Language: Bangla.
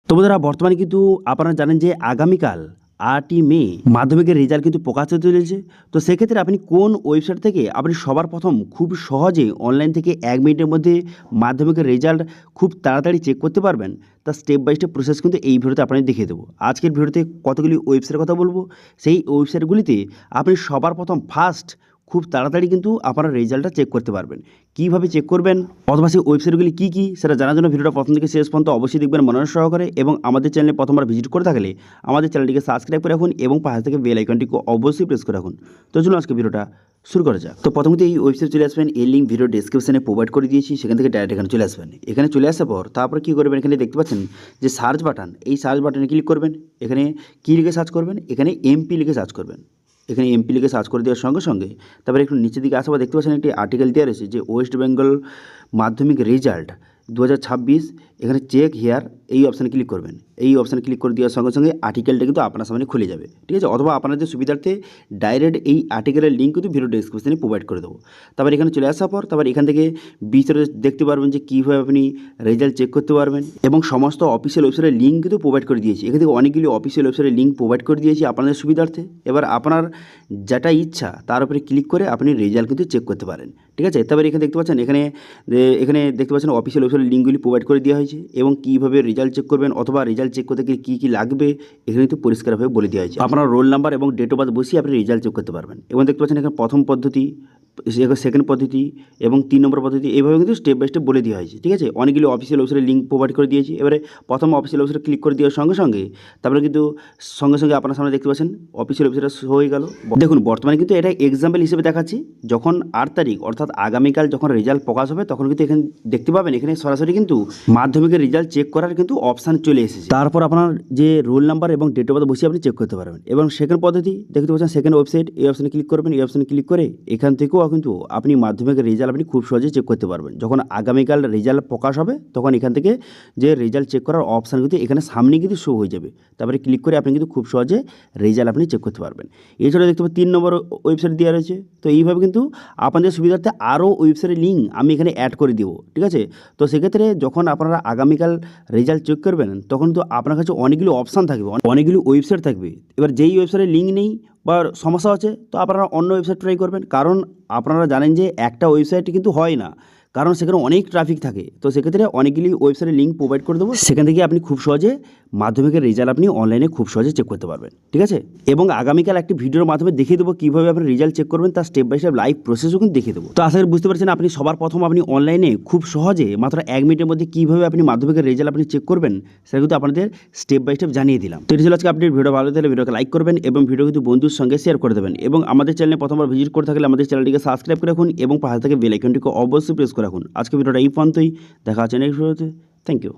তো বন্ধুরা বর্তমানে কিন্তু আপনারা জানেন যে আগামীকাল 8ই মে মাধ্যমিকের রেজাল্ট কিন্তু প্রকাশ হতে চলেছে। তো সেক্ষেত্রে আপনি কোন ওয়েবসাইট থেকে আপনি সবার প্রথম খুব সহজে অনলাইন থেকে 1 মিনিটের মধ্যে মাধ্যমিকের রেজাল্ট খুব তাড়াতাড়ি চেক করতে পারবেন, তা স্টেপ বাই স্টেপ প্রসেস কিন্তু এই ভিডিওতে আপনাদের দেখিয়ে দেবো। আজকের ভিডিওতে কতগুলি ওয়েবসাইটের কথা বলবো, সেই ওয়েবসাইটগুলিতে আপনি সবার প্রথম ফার্স্ট খুব তাড়াতাড়ি কিন্তু আপনারা রেজাল্টটা চেক করতে পারবেন। কীভাবে চেক করবেন অথবা সেই ওয়েবসাইটগুলি কী কী সেটা জানার জন্য ভিডিওটা প্রথম থেকে শেষ পর্যন্ত অবশ্যই দেখবেন মনোযোগ সহকারে, এবং আমাদের চ্যানেলে প্রথমবার ভিজিট করে থাকলে আমাদের চ্যানেলটিকে সাবস্ক্রাইব করে রাখুন এবং পাশে থেকে বেল আইকনটিকে অবশ্যই প্রেস করে রাখুন। তো চলুন আজকে ভিডিওটা শুরু করা যাক। তো প্রথমত এই ওয়েবসাইট চলে আসবেন, এই লিঙ্ক ভিডিও ডেসক্রিপশনে প্রোভাইড করে দিয়েছি, সেখান থেকে ডাইরেক্ট এখানে চলে আসবেন। এখানে চলে আসার পর তারপর কী করবেন, এখানে দেখতে পাচ্ছেন যে সার্চ বাটন, এই সার্চ বাটনে ক্লিক করবেন। এখানে কী লিখে সার্চ করবেন, এখানে এমপি লিখে সার্চ করবেন। এখানে এমপি লিখে সার্চ করে দেওয়ার সঙ্গে সঙ্গে তারপরে একটু নিচের দিকে আসার পর দেখতে পাচ্ছেন একটি আর্টিকেল দেওয়া রয়েছে যে ওয়েস্ট বেঙ্গল মাধ্যমিক রেজাল্ট 2026, এখানে চেক হিয়ার এই অপশানে ক্লিক করবেন। এই অপশানে ক্লিক করে দেওয়ার সঙ্গে সঙ্গে আর্টিকেলটা কিন্তু আপনার সামনে খুলে যাবে, ঠিক আছে। অথবা আপনাদের সুবিধার্থে ডাইরেক্ট এই আর্টিকেলের লিঙ্ক কিন্তু ভিডিও ডেসক্রিপশনে প্রোভাইড করে দেবো। তারপর এখানে চলে আসার পর তারপর এখান থেকে ভিতরে দেখতে পারবেন যে কীভাবে আপনি রেজাল্ট চেক করতে পারবেন, এবং সমস্ত অফিসিয়াল ওয়েবসাইটের লিঙ্ক কিন্তু প্রোভাইড করে দিয়েছি। এখান থেকে অনেকগুলি অফিসিয়াল ওয়েবসাইটের লিঙ্ক প্রোভাইড করে দিয়েছি আপনাদের সুবিধার্থে। এবার আপনার যেটা ইচ্ছা তার উপরে ক্লিক করে আপনি রেজাল্ট কিন্তু চেক করতে পারেন, ঠিক আছে। তারপরে এখানে দেখতে পাচ্ছেন এখানে দেখতে পাচ্ছেন অফিসিয়াল ওয়েবসাইটের লিঙ্কগুলি প্রোভাইড করে দেওয়া হয়েছে, এবং কীভাবে রেজাল্ট চেক করবেন অথবা রেজাল্ট চেক করতে গেলে কী কী লাগবে এখানে কিন্তু পরিষ্কারভাবে বলে দেওয়া হয়েছে। আপনার রোল নাম্বার এবং ডেট অফ বার্থ বসিয়ে আপনি রেজাল্ট চেক করতে পারবেন। এবং দেখতে পাচ্ছেন এখানে প্রথম পদ্ধতি, সেকেন্ড পদ্ধতি এবং 3 নম্বর পদ্ধতি, এইভাবে কিন্তু স্টেপ বাই স্টেপ বলে দেওয়া হয়েছে, ঠিক আছে। অনেকগুলো অফিসিয়াল ওয়েবসাইটের লিঙ্ক প্রোভাইড করে দিয়েছি। এবারে প্রথম অফিসিয়াল ওয়েবসাইটে ক্লিক করে দেওয়ার সঙ্গে সঙ্গে তারপরে কিন্তু সঙ্গে সঙ্গে আপনার সামনে দেখতে পাচ্ছেন অফিসিয়াল ওয়েবসাইটটা শো হয়ে গেল। দেখুন বর্তমানে কিন্তু এটা এক্সাম্পল হিসেবে দেখাচ্ছি, যখন 8 তারিখ অর্থাৎ আগামীকাল যখন রেজাল্ট প্রকাশ হবে তখন কিন্তু এখানে দেখতে পাবেন এখানে সরাসরি কিন্তু মাধ্যমিকের রেজাল্ট চেক করার কিন্তু অপশান চলে এসেছে। তারপর আপনার যে রোল নাম্বার এবং ডেট অফ বার্থ বসিয়ে আপনি চেক করতে পারবেন। এবং সেকেন্ড পদ্ধতি দেখতে পাচ্ছেন সেকেন্ড ওয়েবসাইট, এই অপশানে ক্লিক করবেন। এই অপশানে ক্লিক করে এখান থেকেও কিন্তু আপনি মাধ্যমিকের রেজাল্ট আপনি খুব সহজে চেক করতে পারবেন। যখন আগামীকাল রেজাল্ট প্রকাশ হবে তখন এখান থেকে যে রেজাল্ট চেক করার অপশান কিন্তু এখানে সামনে কিন্তু শো হয়ে যাবে। তারপরে ক্লিক করে আপনি কিন্তু খুব সহজে রেজাল্ট আপনি চেক করতে পারবেন। এছাড়া দেখতে পাবেন 3 নম্বর ওয়েবসাইট দেওয়া রয়েছে। তো এইভাবে কিন্তু আপনাদের সুবিধার্থে আরও ওয়েবসাইটের লিঙ্ক আমি এখানে অ্যাড করে দেবো, ঠিক আছে। তো সেক্ষেত্রে যখন আপনারা আগামীকাল রেজাল্ট চেক করবেন তখন তো আপনার কাছে অনেকগুলো অপশান থাকবে, অনেকগুলো ওয়েবসাইট থাকবে। এবার যেই ওয়েবসাইটের লিঙ্ক নেই বা সমস্যা আছে তো আপনারা অন্য ওয়েবসাইট ট্রাই করবেন, কারণ আপনারা জানেন যে একটা ওয়েবসাইটে কিন্তু হয় না, কারণ সেখানে অনেক ট্রাফিক থাকে। তো সেক্ষেত্রে অনেকগুলি ওয়েবসাইটের লিঙ্ক প্রোভাইড করে দেবো, সেখান থেকে আপনি খুব সহজে মাধ্যমিকের রেজাল্ট আপনি অনলাইনে খুব সহজে চেক করতে পারবেন, ঠিক আছে। এবং আগামীকাল একটি ভিডিওর মাধ্যমে দেখিয়ে দেবো কীভাবে আপনি রেজাল্ট চেক করবেন, তার স্টেপ বাই স্টেপ লাইভ প্রসেসও কিন্তু দেখিয়ে দেবো। তো আশা করি বুঝতে পারছেন আপনি সবার প্রথম আপনি অনলাইনে খুব সহজে মাত্র 1 মিনিটের মধ্যে কীভাবে আপনি মাধ্যমিকের রেজাল্ট আপনি চেক করবেন সেটা কিন্তু আপনাদের স্টেপ বাই স্টেপ জানিয়ে দিলাম। তো এটা ছিল আজকে আপডেট। ভিডিও ভালো থাকলে ভিডিওকে লাইক করবেন এবং ভিডিও কিন্তু বন্ধুর সঙ্গে শেয়ার করে দেবেন, এবং আমাদের চ্যানেলে প্রথমবার ভিজিট করে থাকলে আমাদের চ্যানেলটিকে সাবস্ক্রাইব করে রাখুন এবং পাশে থেকে বেল আইকনটিকে অবশ্যই প্রেস করে রাখুন। আজকে ভিডিওটা এই পর্যন্তই, দেখা হচ্ছে নেক্সট ভিডিওতে। Thank you.